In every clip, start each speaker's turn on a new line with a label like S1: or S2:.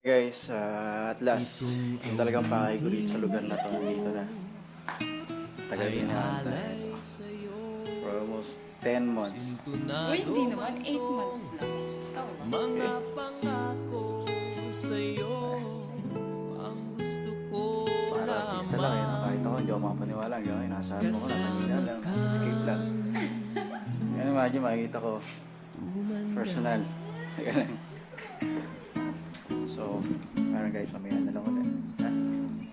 S1: Guys, at last, yung talagang pakay ko dito sa lugar na to, dito na. Tagal din na for almost 10 months.
S2: Uy, hindi naman. 8 months lang.
S3: Mga pangako sa'yo ang gusto ko
S1: Para artista lang, eh. Kahit ako, hindi ako makapaniwala. Gawin, nasaan mo ko na kanina lang, nasa escape lang. Yan, imagine, makikita ko personal. Ganun. So, parang guys, mamaya na lang ulit. Ha?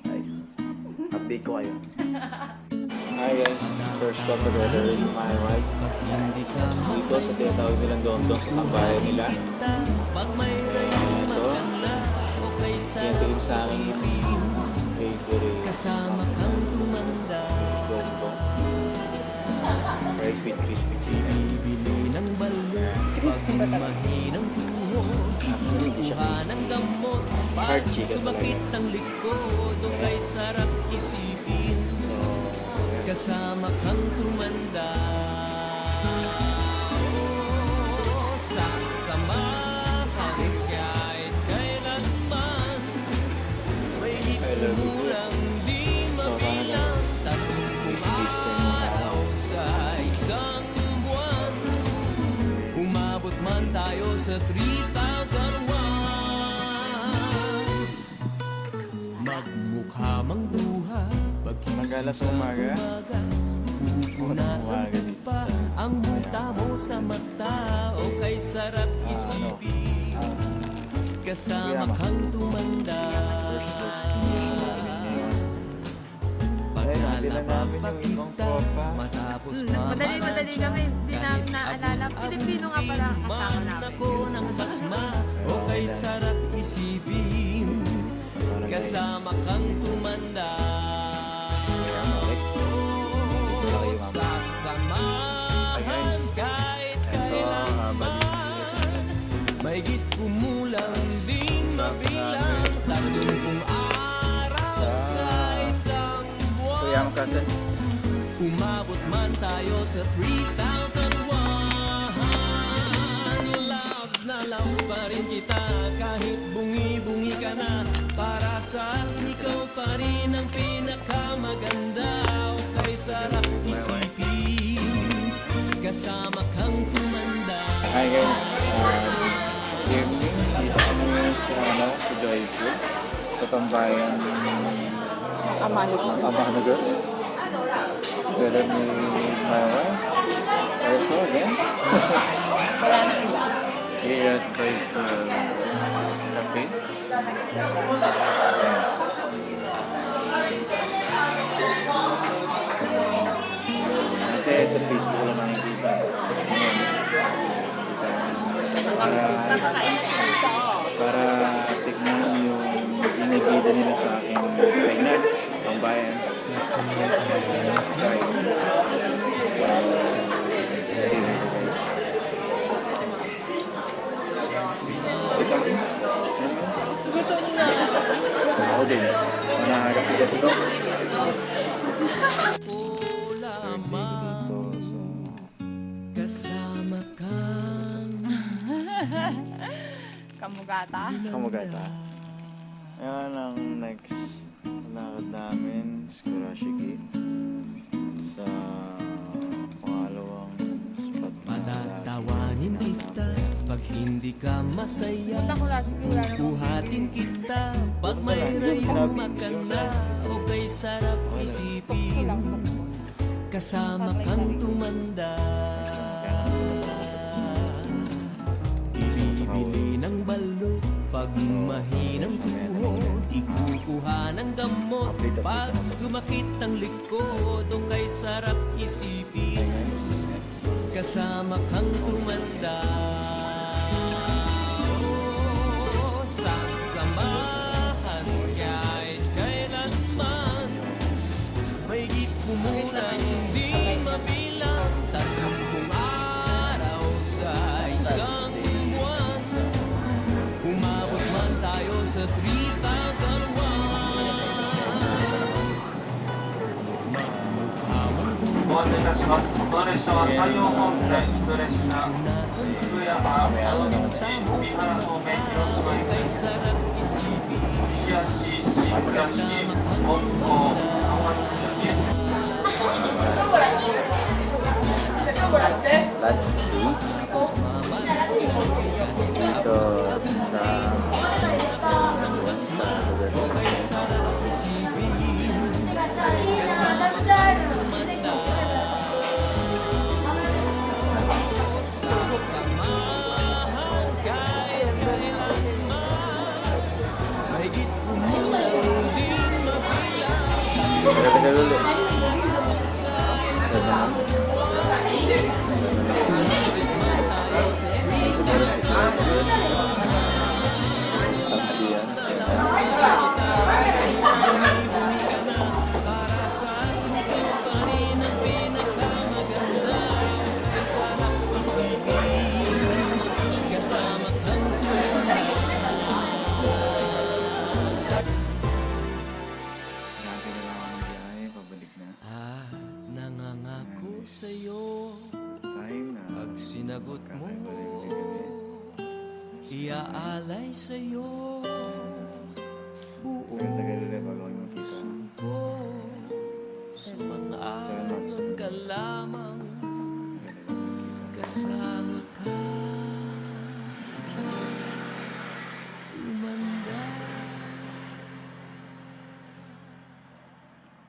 S1: Ay, update ko kayo. Hi guys, first stop together with my wife. Dito sa tinatawag nilang Dondong sa tambayan nila. So, tinatawag sa akin favorite
S3: kasama kang tumanda.
S1: Dondong. Rice with crispy chicken.
S3: Bibili ng balot pag mahinang tuhod. Ikukuha ng gamot pag
S1: Hard chicken
S3: sumakit
S1: talaga.
S3: ang likod. O kay sarap isipin
S1: So,
S3: kasama kang tumanda. Oh, sasamahan kahit kailanman. May kumulang di mabilang. Tatlong araw sa isang buwan. Umabot man tayo sa 3,001. Magmukha mang luha
S1: Magala sa umaga.
S3: pupunasan
S1: Umaga
S3: mo
S1: dito
S3: pa
S1: sa
S3: ang buta mo sa mata. O kay sarap isipin kasama kang tumanda. Pagkalabang pa kita matapos
S2: Madali kami. Hindi namin naalala. Pilipino nga pala ang kasama namin.
S3: ako ng basma. O kay sarap isipin kasama kang tumanda. Sasamahan kahit kailanman. Mahigit kumulang di mabilang. 30 araw sa isang
S1: so yung
S3: buwan.
S1: cousin.
S3: Umabot man tayo sa 3,001. Loves na loves pa rin kita kahit bungi-bungi ka na. Para sa akin ikaw pa rin ang pinakamaganda. O kay sarap isipin kasama kang tumanda.
S1: Hi guys, evening, dito kami sa Joyful, sa tambayan Amahanagar. Together with my wife, also again.
S2: Wala nang iba.
S1: Here at Joyful Cafe. Ito sa Facebook lang nakikita.
S2: Nakakain na siya dito.
S1: Para tignan yung inibida nila sa akin kainan, ang bayan.
S2: Gusto niyo na.
S1: Ako din. Manaharap ko dito.
S3: O lamang kasama kang
S2: Kamugata.
S1: Kamagata. Ayan ang next lakad namin, Skurashiki. Sa pangalawang spot na
S3: patatawanin kita pag hindi ka masaya.
S2: Punta ko lang. Siguro na.
S3: Buhatin kita pag may rayuma ka na. O kay sarap isipin kasama kang tumanda. Bibili ng balot pag mahinang tuhod. Ikukuha ng gamot pag sumakit ang likod. O kay sarap isipin kasama kang tumanda. Oh, sasamahan kahit kailanman. May kumulang di mabilang. 30 araw sa isang buwan. Umabot man tayo sa 3,001. Magmukha man
S4: ご案内いたします。この列車は太陽本線1列車、渋谷、青山、帯原方面、広島行きです。
S3: Kay sarap isipin kasama kang
S1: Okay,
S3: sarap isipin. Samahan kahit kailanman, mahigit kumulang di mabilang.
S1: tagal ulit.
S3: Kasama kang
S1: Natin na lang ang biyahe, pabalik na.
S3: nangangako sa'yo,
S1: Time na.
S3: pag sinagot mo, iaalay sa'yo buong
S1: Tagal ulit bago kayo magkita.
S3: ko. Sumang-ayon ka lamang, kasama ka. Tumanda.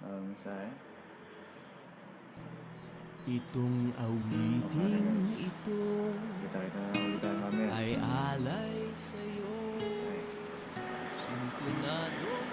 S1: Mensahe.
S3: Itong awiting ito
S1: Kita-kita na ulit tayo mamaya.
S3: ay alay sa'yo. Sintunado